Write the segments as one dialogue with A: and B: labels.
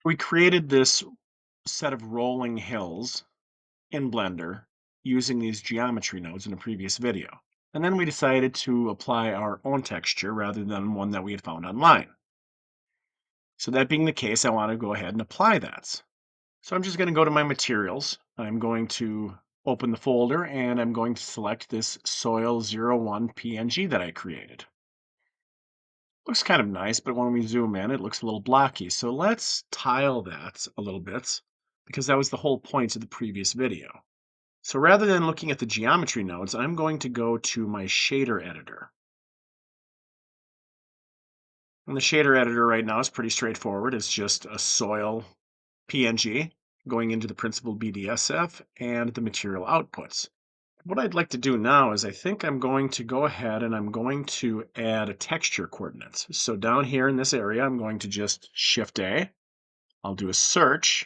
A: We created this set of rolling hills in Blender using these geometry nodes in a previous video. And then we decided to apply our own texture rather than one that we had found online. So that being the case, I want to go ahead and apply that. So I'm just going to go to my materials. I'm going to open the folder and I'm going to select this soil 01 PNG that I created. Looks kind of nice, but when we zoom in, it looks a little blocky. So let's tile that a little bit because that was the whole point of the previous video. So rather than looking at the geometry nodes, I'm going to go to my shader editor. And the shader editor right now is pretty straightforward. It's just a soil PNG going into the principal BDSF and the material outputs. What I'd like to do now is I think I'm going to go ahead and I'm going to add a texture coordinates. So down here in this area, I'm going to just Shift A. I'll do a search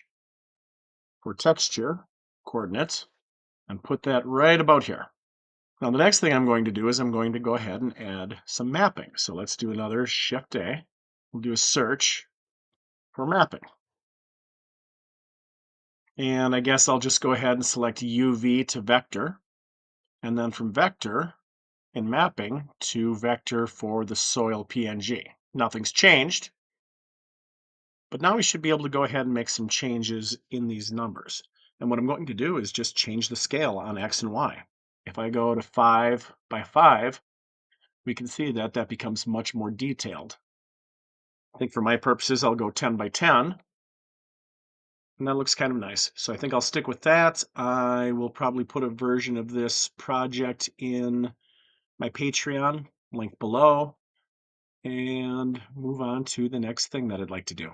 A: for texture coordinates and put that right about here. Now the next thing I'm going to do is I'm going to go ahead and add some mapping. So let's do another Shift A. We'll do a search for mapping. And I guess I'll just go ahead and select UV to vector. And then from vector in mapping to vector for the soil PNG. Nothing's changed, but now we should be able to go ahead and make some changes in these numbers. And what I'm going to do is just change the scale on X and Y. If I go to 5 by 5, we can see that that becomes much more detailed. I think for my purposes, I'll go 10 by 10. And that looks kind of nice. So I think I'll stick with that. I will probably put a version of this project in my Patreon, link below, and move on to the next thing that I'd like to do.